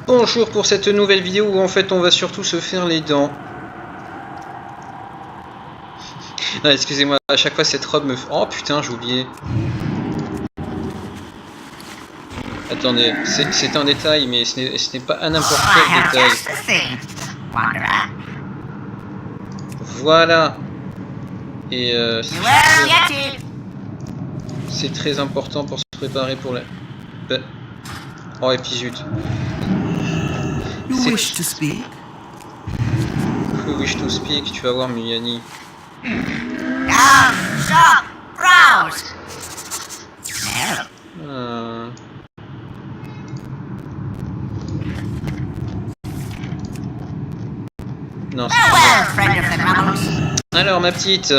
Bonjour pour cette nouvelle vidéo où en fait on va surtout se faire les dents. Non, excusez-moi, à chaque fois cette robe me... Oh putain, j'ai oublié. Attendez, c'est un détail, mais ce n'est pas à n'importe quel détail. Voilà. Et c'est très important pour se préparer pour la... Oh et puis zut. You wish to speak? Who wish to speak, tu vas voir Muyani. Stop! Browse! Non, Farewell, friend of the Grumbles. alors ma petite...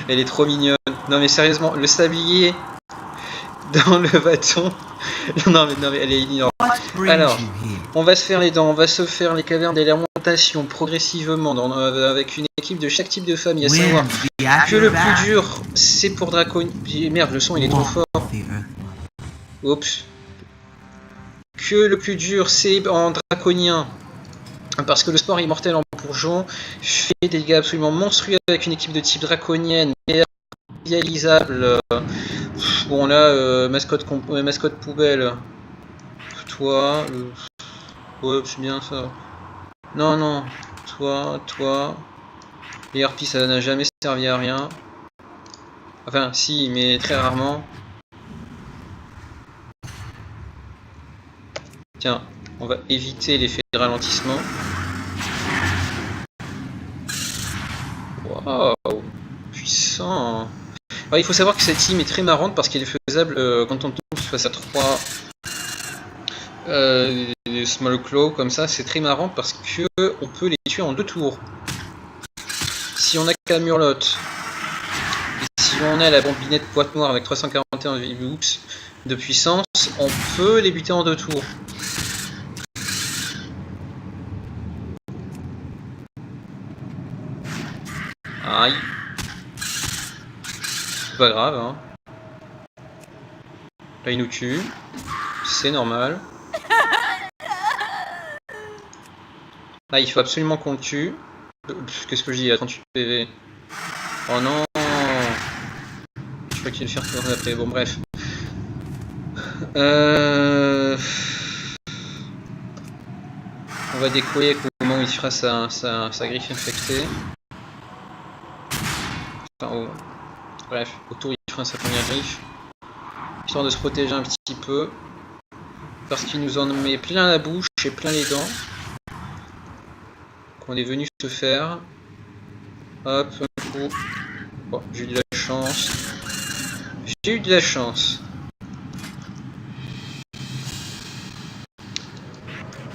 Elle est trop mignonne. Non mais sérieusement, le sablier dans le bâton... non mais elle est ignorante. Alors, on va se faire les dents, on va se faire les cavernes des lamentations progressivement avec une équipe de chaque type de famille, à savoir que le plus dur c'est pour Dracon... Merde, le son il est trop fort. Oups. Que le plus dur c'est en draconien, parce que le sport immortel en bourgeon fait des dégâts absolument monstrueux avec une équipe de type draconienne, réalisable. Bon là, mascotte poubelle. Toi, ouais c'est bien ça. Non, toi. Les harpies ça n'a jamais servi à rien. Enfin si, mais très rarement. Tiens, on va éviter l'effet de ralentissement. Waouh, puissant. Alors, il faut savoir que cette team est très marrante parce qu'elle est faisable quand on tombe face à 3 small claw comme ça. C'est très marrant parce que on peut les tuer en 2 tours. Si on a qu'à Murlotte, et si on a la bombinette pointe noire avec 341 de puissance, on peut les buter en 2 tours. Aïe. C'est pas grave, hein. Là il nous tue. C'est normal. Là il faut absolument qu'on le tue. Qu'est-ce que je dis à 38 PV? Oh non. Je crois qu'il va le faire tourner après. Bon bref. On va décoller au moment où il fera sa griffe infectée. Enfin, bref, autour il fera sa première griffe. Histoire de se protéger un petit peu. Parce qu'il nous en met plein la bouche et plein les dents. Qu'on est venu se faire. Hop, un coup. Bon, j'ai eu de la chance. J'ai eu de la chance.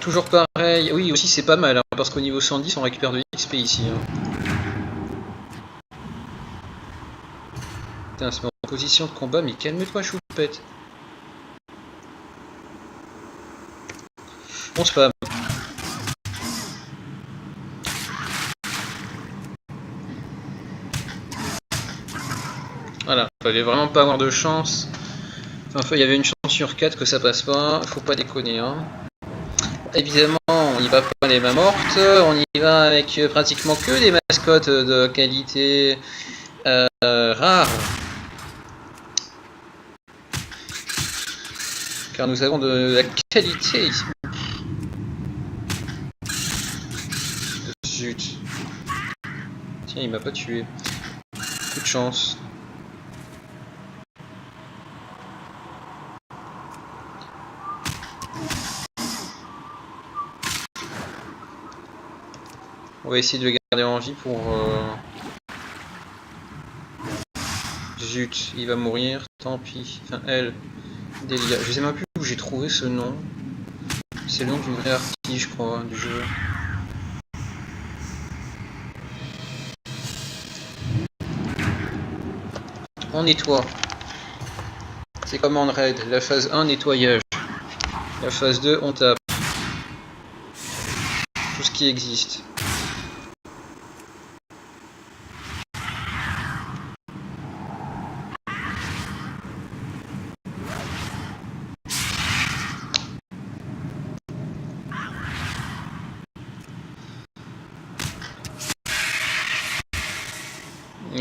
Toujours pareil. Oui, aussi c'est pas mal, hein, parce qu'au niveau 110 on récupère de l'XP ici. Hein. Putain, c'est en position de combat, mais calme-toi, choupette. On spam. Voilà, fallait vraiment pas avoir de chance. Enfin, il y avait une chance sur 4 que ça passe pas, faut pas déconner. Hein. Évidemment, on y va pas les mains mortes, on y va avec pratiquement que des mascottes de qualité rare. Car nous avons de la qualité ici. Zut. Tiens, il m'a pas tué. Coup de chance. On va essayer de le garder en vie pour... Zut, il va mourir, tant pis. Enfin, elle, Delia. Je sais même plus où j'ai trouvé ce nom. C'est le nom d'une vraie harpie, je crois, du jeu. On nettoie. C'est comme en raid. La phase 1, nettoyage. La phase 2, on tape. Tout ce qui existe.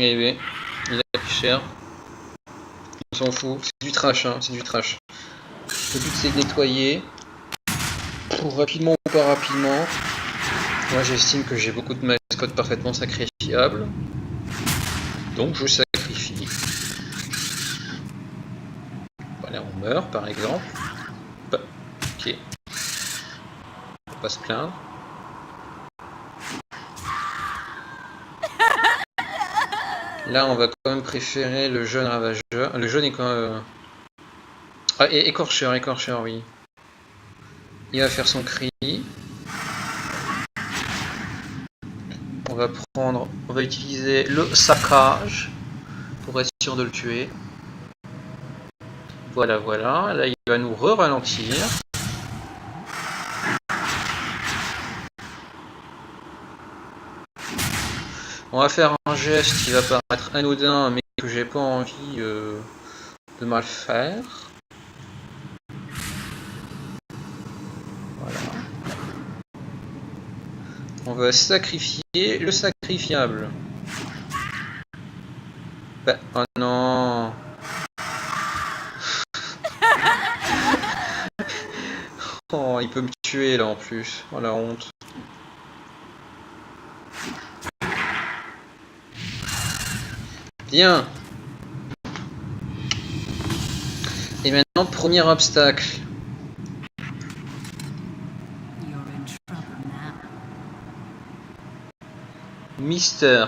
Eh oui, il a plus cher. On s'en fout, c'est du trash, hein, c'est du trash. Le but c'est de nettoyer. Pour rapidement ou pas rapidement. Moi j'estime que j'ai beaucoup de mascottes parfaitement sacrifiables. Donc je sacrifie. Voilà, on meurt par exemple. Ok. Faut pas se plaindre. Là on va quand même préférer le jeune ravageur. Le jeune est quand même... Ah, et écorcheur, oui. Il va faire son cri. On va utiliser le saccage pour être sûr de le tuer. Voilà, voilà. Là, il va nous re-ralentir. On va faire un geste qui va paraître anodin, mais que j'ai pas envie de mal faire. Voilà. On va sacrifier le sacrifiable. Bah, oh non. Oh, il peut me tuer là en plus. Oh la honte. Bien. Et maintenant, premier obstacle. Mister.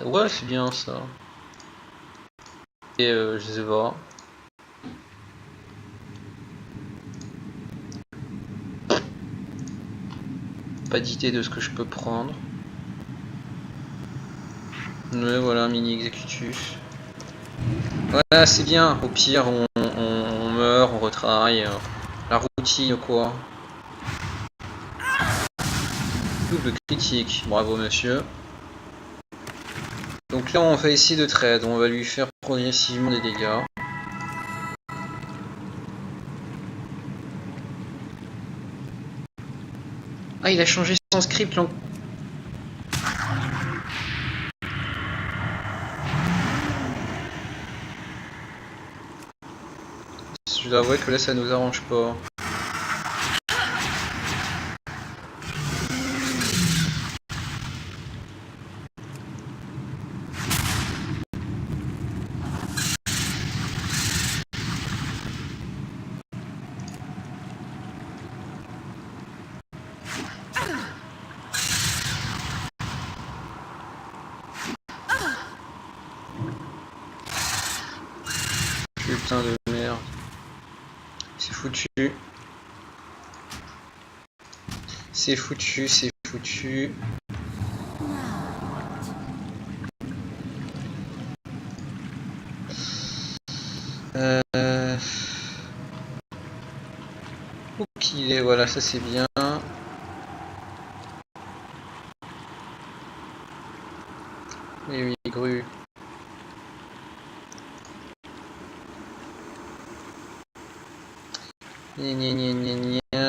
Ouais, c'est bien ça. Et je sais pas. Pas d'idée de ce que je peux prendre. Mais voilà, mini executus. Voilà, c'est bien. Au pire, on meurt, on retravaille. La routine, quoi. Double critique. Bravo, monsieur. Donc là, on va essayer de trade. On va lui faire progressivement des dégâts. Ah, il a changé son script. Je dois avouer que là, ça nous arrange pas. Putain de merde. C'est foutu. C'est foutu, c'est foutu. Où qu'il est, voilà, ça c'est bien. Oui, oui, grue.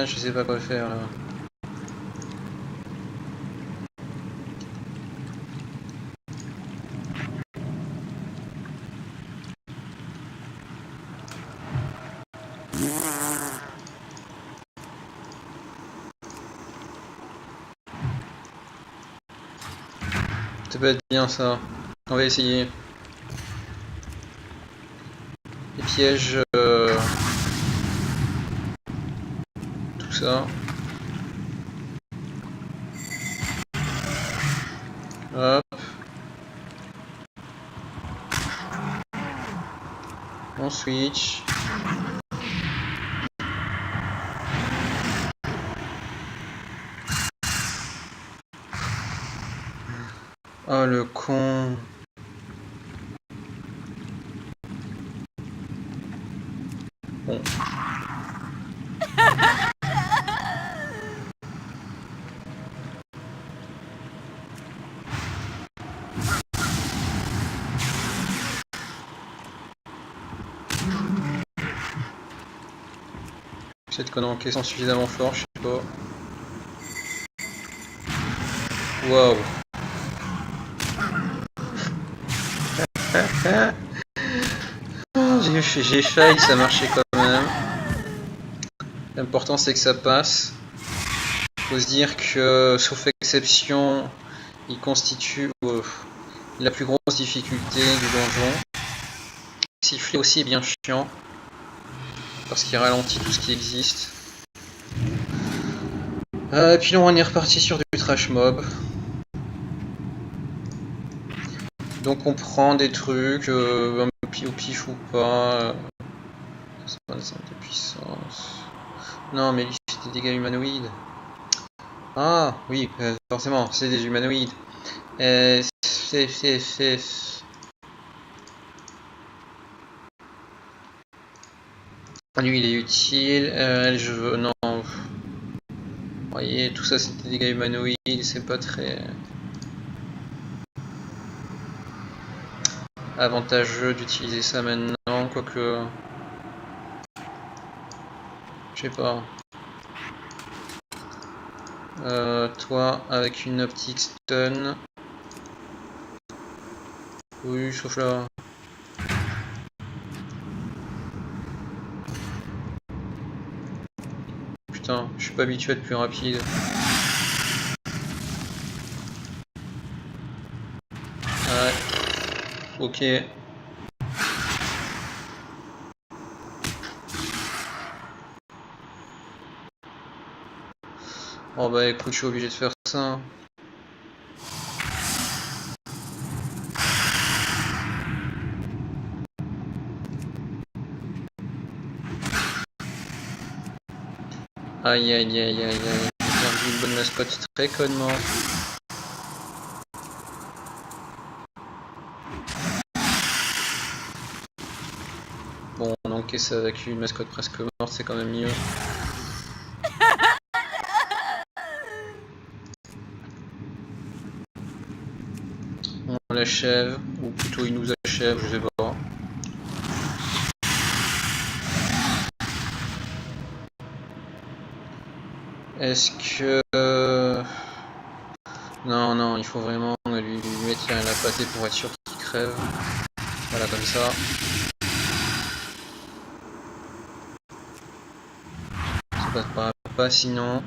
Je sais pas quoi faire là. Ça peut être bien ça. On va essayer. Les pièges. Tout ça. Hop. On switch. Oh le con. Bon. Peut-être qu'en encaissant suffisamment fort, je sais pas. Waouh. J'ai failli, ça marchait quand même. L'important c'est que ça passe. Faut se dire que, sauf exception, il constitue la plus grosse difficulté du donjon. Siffler aussi est bien chiant, parce qu'il ralentit tout ce qui existe. Puis là on est reparti sur du trash mob. Donc on prend des trucs, au pif ou pas. 25 de puissance. Non mais lui c'est des dégâts humanoïdes. Ah oui, forcément, c'est des humanoïdes. Lui il est utile, je veux... Non. Vous voyez, tout ça c'est des dégâts humanoïdes, c'est pas très avantageux d'utiliser ça maintenant, quoique... Je sais pas. Toi avec une optique stun. Oui, sauf là. Putain, je suis pas habitué à être plus rapide. Ouais. Ok. Oh bah écoute, je suis obligé de faire ça. Aïe aïe aïe aïe aïe, j'ai perdu une bonne mascotte très connement. Bon, on encaisse avec une mascotte presque morte, c'est quand même mieux. On l'achève, ou plutôt il nous achève, je sais pas. Est-ce que... Non, non, il faut vraiment lui mettre la pâtée pour être sûr qu'il crève. Voilà, comme ça. Ça passe pas sinon.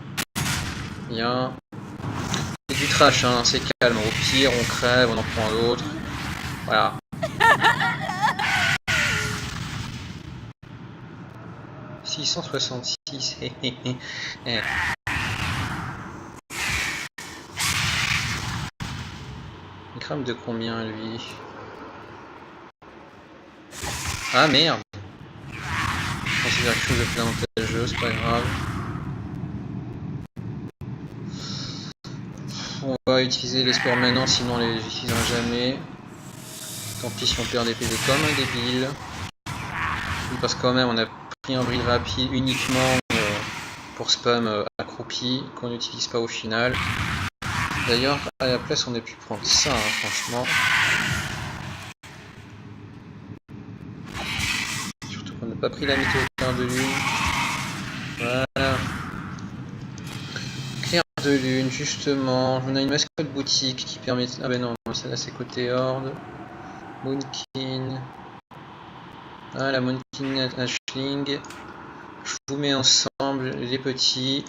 Bien. C'est du trash, hein, c'est calme. Au pire, on crève, on en prend d'autres. Voilà. « 666, Il crame de combien, lui? Ah, merde! Je considère quelque chose de plus avantageux, c'est pas grave. On va utiliser les sports maintenant, sinon on les utilisera jamais. Tant pis si on perd des PV comme un débile. Parce que quand même on a pris un bris rapide uniquement pour spam accroupi, qu'on n'utilise pas au final. D'ailleurs, à la place on a pu prendre ça, hein, franchement. Surtout qu'on n'a pas pris la météo de lune. Voilà. De lune, justement. On a une mascotte boutique qui permet... Ah ben non, celle-là c'est côté horde. Moonkin. Ah, la Moonkin Ashling. Je vous mets ensemble les petits.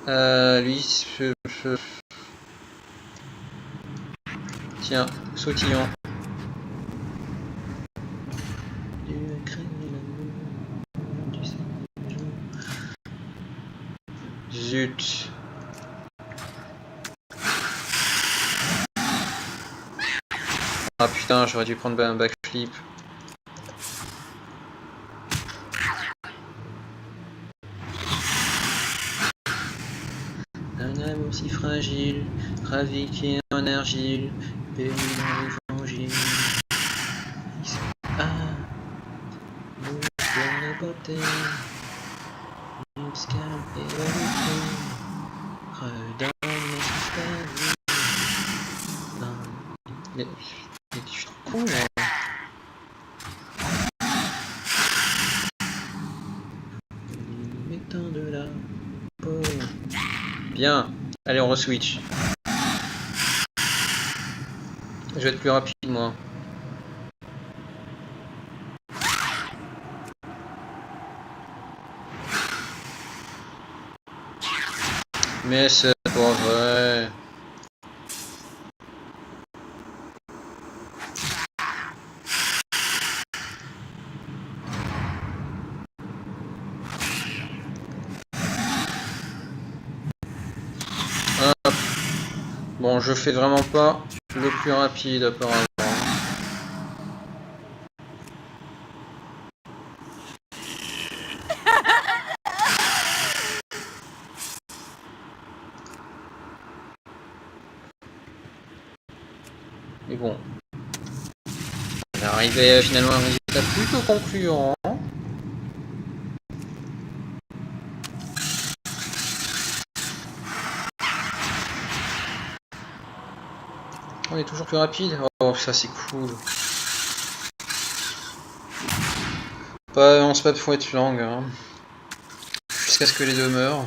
Lui, tiens, sautillon. Zut. Ah putain, j'aurais dû prendre un backflip. Un âme aussi fragile, raviqué en argile, béni dans l'évangile. Ah, nous sommes les beautés. Mais je suis trop con là. Bien. Allez, on re-switch. Je vais être plus rapide, moi. Mais c'est pas vrai. Hop. Bon, je fais vraiment pas le plus rapide apparemment. Mais bon. On est arrivé finalement à un résultat plutôt concluant. On est toujours plus rapide. Oh, ça c'est cool. On se pas faut être langue. Hein. Jusqu'à ce que les deux meurent.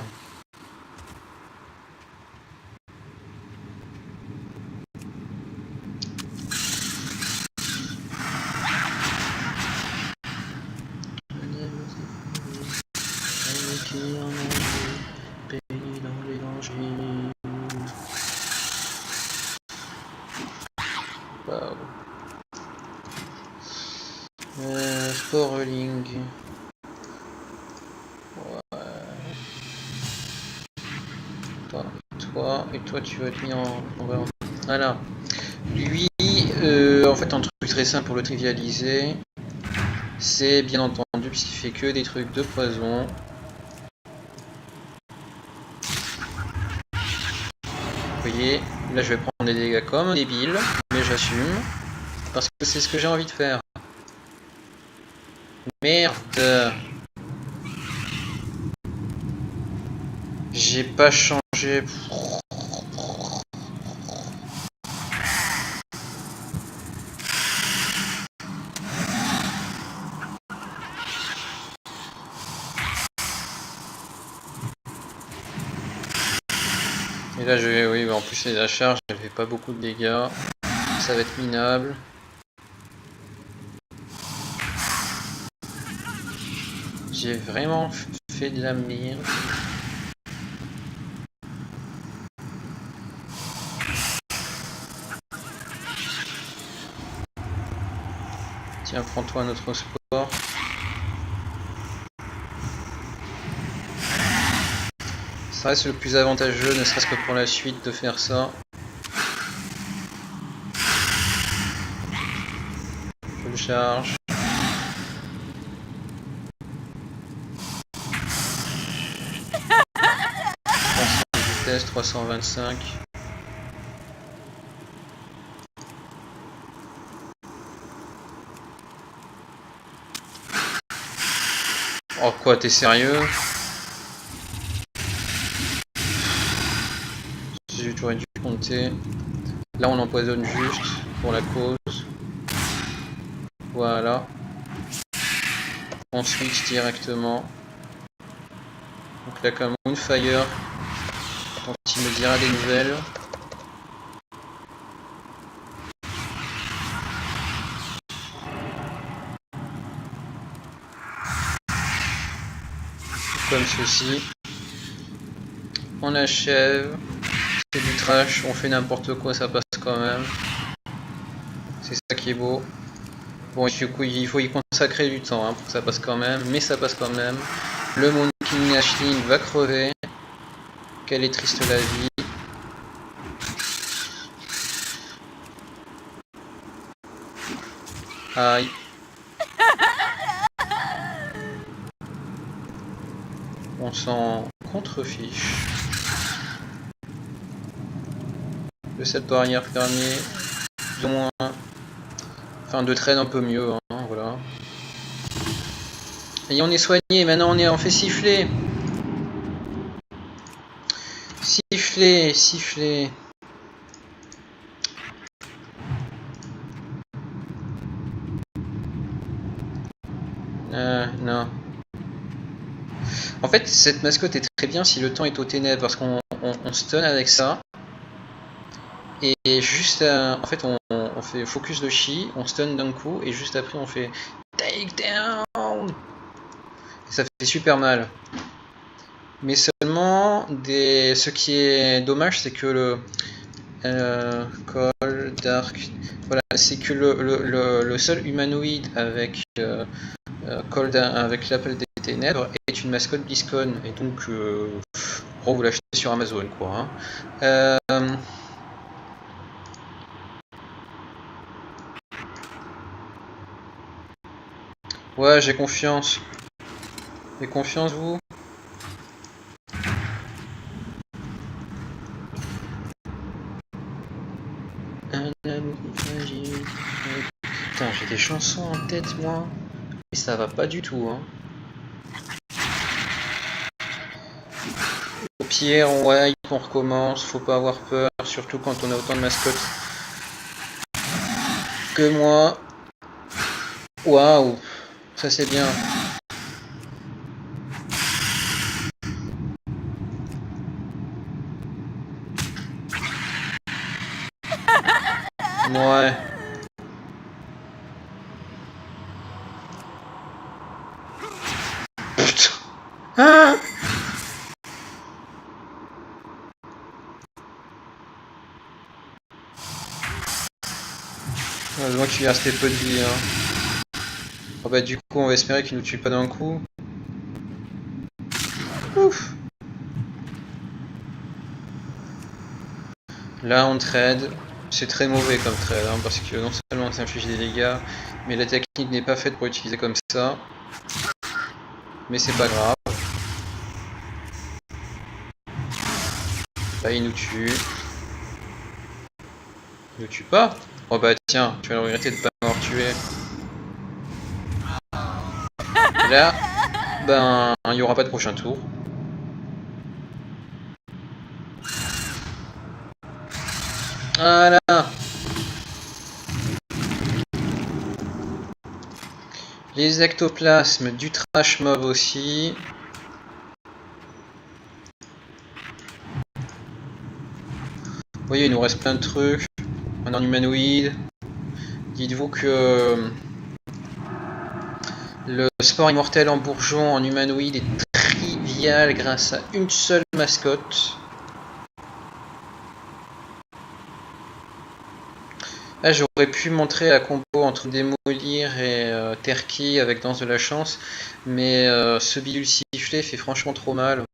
Wow. Sporling. Ouais. Toi, et toi tu vas être mis en... Voilà. Lui, en fait un truc très simple pour le trivialiser, c'est bien entendu puisqu'il fait que des trucs de poison. Vous voyez, là je vais prendre des dégâts comme un débile, mais j'assume, parce que c'est ce que j'ai envie de faire. Merde! J'ai pas changé. Et là je vais, oui, en plus la charge elle fait pas beaucoup de dégâts, ça va être minable. J'ai vraiment fait de la merde. Tiens, prends-toi un autre sport. Ça reste le plus avantageux, ne serait-ce que pour la suite, de faire ça. Je le charge. Vitesse 325. Oh quoi, t'es sérieux? J'aurais dû compter. Là on empoisonne juste pour la cause. Voilà. On switch directement. Donc là comme Moonfire, quand il me dira des nouvelles. Comme ceci. On achève. C'est du trash, on fait n'importe quoi, ça passe quand même. C'est ça qui est beau. Bon, il faut y consacrer du temps hein, pour que ça passe quand même, mais ça passe quand même. Le Moon King Ashley va crever. Quelle est triste la vie. Aïe. On s'en contrefiche. De cette barrière fermée, plus ou moins. Enfin, de traîne un peu mieux, hein, voilà. Et on est soigné, maintenant on fait siffler. Siffler, siffler. Non. En fait, cette mascotte est très bien si le temps est au ténèbres, parce qu'on on stun avec ça. Et juste en fait on fait focus de chi, on stun d'un coup et juste après on fait take down. Et ça fait super mal. Mais seulement ce qui est dommage c'est que le Cold Dark, voilà, c'est que le seul humanoïde avec avec l'appel des ténèbres est une mascotte BlizzCon et donc vous l'achetez sur Amazon quoi. Hein. Ouais, j'ai confiance. J'ai confiance, vous? Putain, j'ai des chansons en tête, moi. Et ça va pas du tout, hein. Au pire, ouais, on recommence. Faut pas avoir peur, surtout quand on a autant de mascottes que moi. Waouh, ça c'est bien. Ouais. Putain. Ah, heureusement qu'il lui restait peu de vie. Hein. Oh bah du coup, on va espérer qu'il nous tue pas d'un coup. Ouf. Là, on trade. C'est très mauvais comme trade, hein, parce que non seulement ça inflige des dégâts, mais la technique n'est pas faite pour utiliser comme ça. Mais c'est pas grave. Là, il nous tue. Il nous tue pas? Oh bah tiens, tu vas le regretter de pas m'avoir tué. Là, ben, il n'y aura pas de prochain tour. Voilà. Les ectoplasmes, du trash mob aussi. Vous voyez, il nous reste plein de trucs. On est en humanoïde. Dites-vous que le sport immortel en bourgeon en humanoïde est trivial grâce à une seule mascotte. Là, j'aurais pu montrer la combo entre Démolir et Terki avec Danse de la Chance, mais ce bidule sifflet fait franchement trop mal.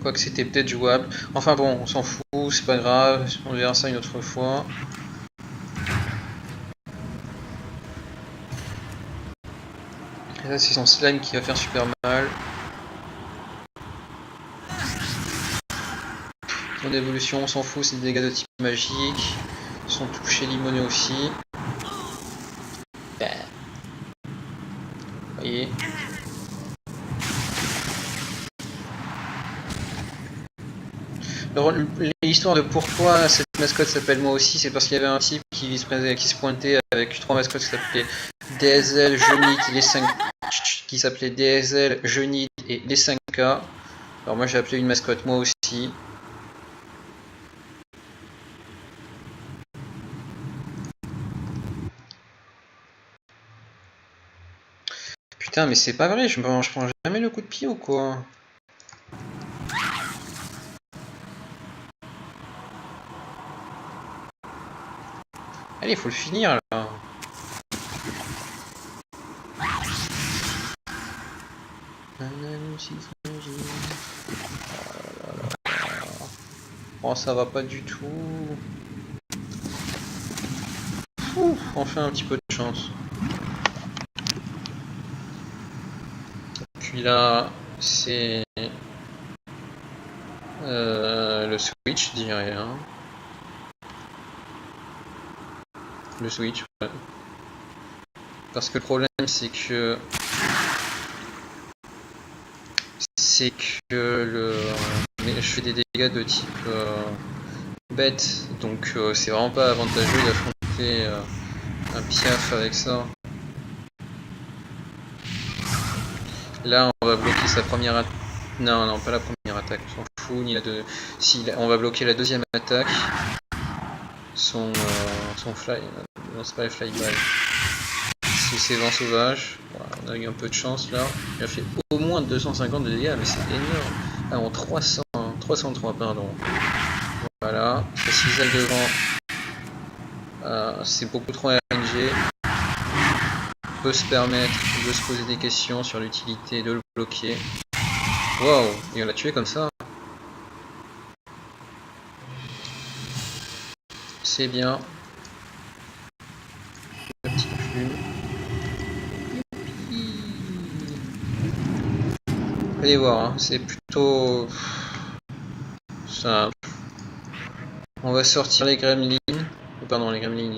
Quoique c'était peut-être jouable. Enfin bon, on s'en fout, c'est pas grave, on verra ça une autre fois. Et là, c'est son slime qui va faire super mal. Son évolution, on s'en fout, c'est des dégâts de type magique. Son toucher limoné aussi. Vous voyez. L'histoire de pourquoi cette mascotte s'appelle moi aussi, c'est parce qu'il y avait un type qui se pointait avec 3 mascottes qui s'appelaient DSL, Jeunid, les 5 qui s'appelait DSL, Jeunid et les 5K. Alors moi j'ai appelé une mascotte moi aussi. Putain mais c'est pas vrai, je prends jamais le coup de pied ou quoi? Allez, faut le finir là. Oh, ça va pas du tout. Ouf, enfin un petit peu de chance. Puis là, c'est le switch, je dirais. Hein. Le switch, ouais. Parce que le problème, c'est que je fais des dégâts de type bête, donc c'est vraiment pas avantageux d'affronter un piaf avec ça. Là, on va bloquer sa première attaque. Non, non, pas la première attaque, on s'en fout, ni la deux. Si, on va bloquer la deuxième attaque. Son fly. Non, c'est pas le flyby. C'est ses vents sauvages. Voilà, on a eu un peu de chance là. Il a fait au moins 250 de dégâts, mais c'est énorme. Ah, en 303, pardon. Voilà, sa ciselle devant. C'est beaucoup trop RNG. On peut se permettre de se poser des questions sur l'utilité de le bloquer. Waouh, et on l'a tué comme ça. C'est bien. La petite plume. Allez voir, hein, c'est plutôt simple. On va sortir les gremlins. Pardon, les gremlins.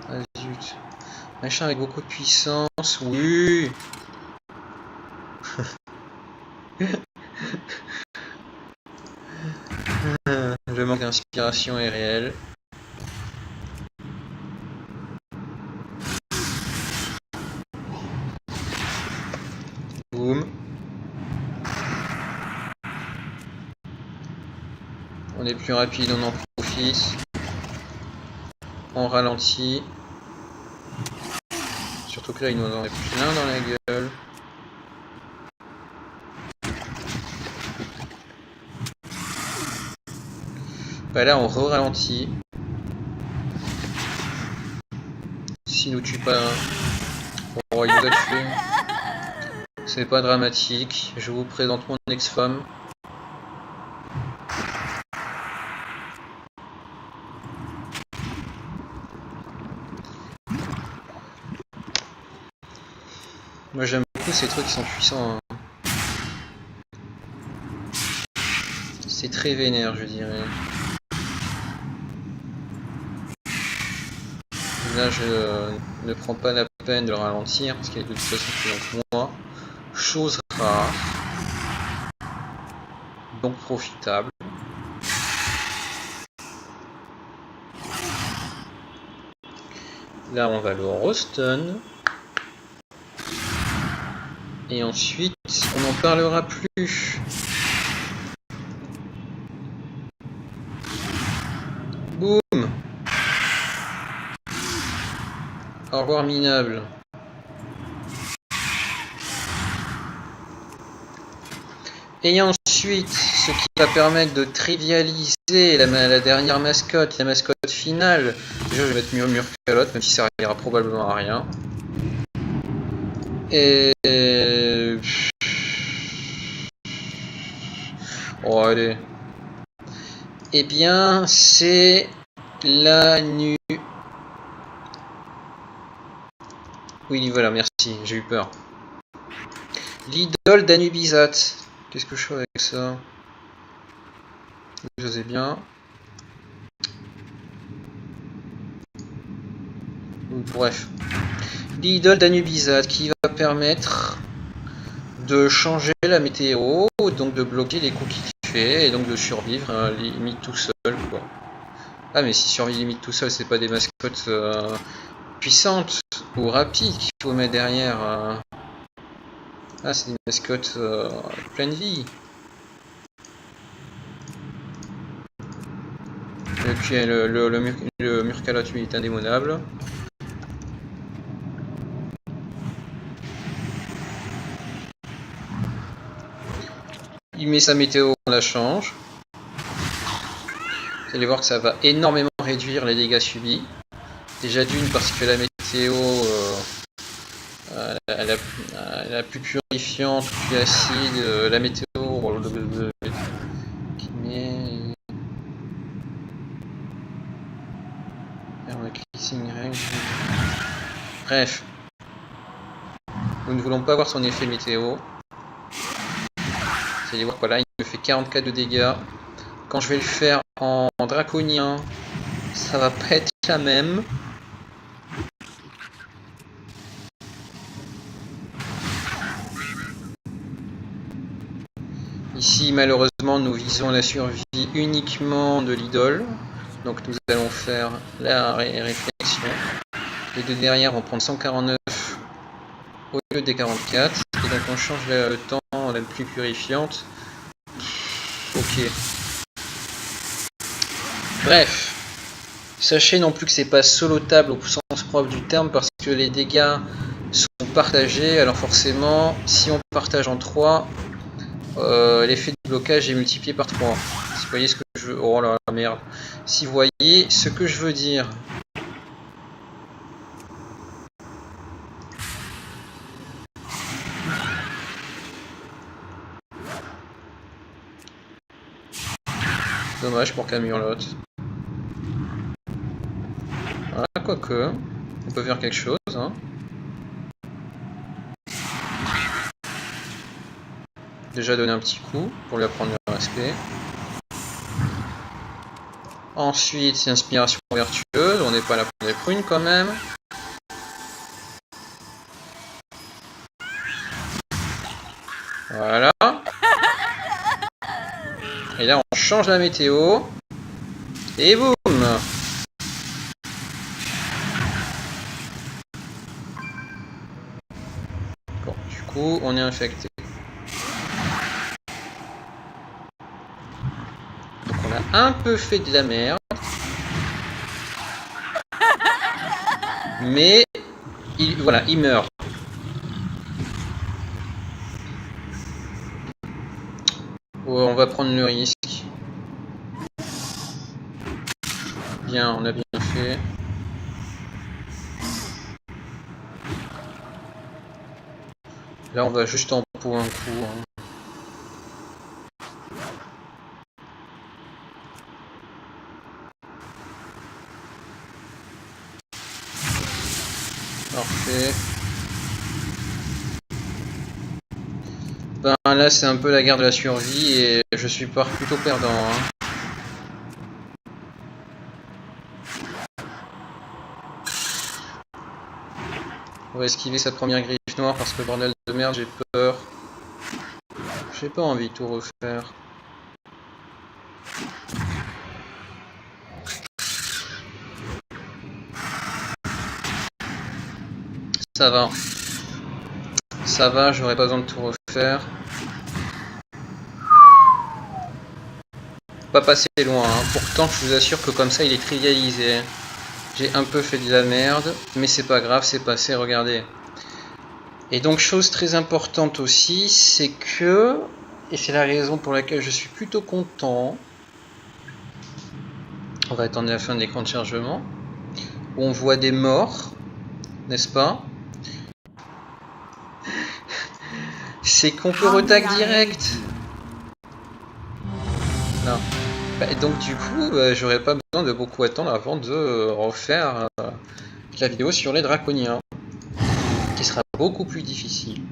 Ah zut. Machin avec beaucoup de puissance. Oui. Le manque d'inspiration est réel. Boum. On est plus rapide, on en profite. On ralentit. Surtout que là, il nous en est plein dans la gueule. Bah là, on re-ralentit. S'il nous tue pas, oh, il nous a tué. C'est pas dramatique. Je vous présente mon ex-femme. Moi j'aime beaucoup ces trucs qui sont puissants. Hein. C'est très vénère, je dirais. Là je ne prends pas la peine de le ralentir parce qu'il est de toute façon plus lent que moi. Chose rare. Donc profitable. Là on va le rostun. Et ensuite, on n'en parlera plus. Boum. Au revoir minable. Et ensuite, ce qui va permettre de trivialiser la dernière mascotte, la mascotte finale. Déjà, je vais mettre Murkalotte, même si ça servira probablement à rien. Et... oh, allez. Eh bien, c'est la nu... Oui, voilà, merci, j'ai eu peur. L'idole d'Anubisat. Qu'est-ce que je fais avec ça? Je sais bien. Bref. L'idole d'Anubisat qui va permettre de changer la météo, donc de bloquer les coups qu'il fait, et donc de survivre limite tout seul, quoi. Ah, mais si survivre limite tout seul, c'est pas des mascottes puissantes ou rapides qu'il faut mettre derrière. Ah, c'est des mascottes pleine vie. Et puis le Murkalotte, lui, est indémodable. Il met sa météo, on la change. Vous allez voir que ça va énormément réduire les dégâts subis. Déjà d'une parce que la météo la plus purifiante, plus acide, la météo qui met bref, nous ne voulons pas voir son effet météo. Vous allez voir, voilà, il me fait 44 de dégâts. Quand je vais le faire en draconien, ça va pas être la même. Ici, malheureusement, nous visons la survie uniquement de l'idole. Donc nous allons faire la réflexion. Les deux derrière vont prendre 149 au lieu des 44. Et donc on change le temps dans la pluie purifiante. Ok. Bref. Sachez non plus que c'est pas solotable au sens propre du terme parce que les dégâts sont partagés. Alors forcément, si on partage en 3, l'effet de blocage est multiplié par 3. Si vous voyez ce que je veux... Oh là là, merde. Si vous voyez ce que je veux dire. Dommage pour Camurlotte. Voilà, quoique, on peut faire quelque chose. Hein. Déjà donner un petit coup pour lui apprendre le respect. Ensuite, c'est inspiration vertueuse. On n'est pas là pour des prunes quand même. Voilà. Et là, on change la météo. Et boum! Bon, du coup, on est infecté. Donc, on a un peu fait de la merde. Mais, voilà, il meurt. On va prendre le risque. Bien, on a bien fait. Là, on va juste en pot un coup. Hein. Parfait. Ben là, c'est un peu la guerre de la survie et je suis pas plutôt perdant. Hein. On va esquiver sa première griffe noire parce que bordel de merde, j'ai peur. J'ai pas envie de tout refaire. Ça va. Ça va, j'aurais pas besoin de tout refaire. Pas passer loin, hein. Pourtant je vous assure que comme ça il est trivialisé. J'ai un peu fait de la merde, mais c'est pas grave, c'est passé, regardez. Et donc chose très importante aussi, c'est que, et c'est la raison pour laquelle je suis plutôt content, on va attendre la fin de l'écran de chargement, où on voit des morts, n'est-ce pas? C'est qu'on peut retac direct. Non. Et donc du coup, j'aurais pas besoin de beaucoup attendre avant de refaire la vidéo sur les draconiens, qui sera beaucoup plus difficile.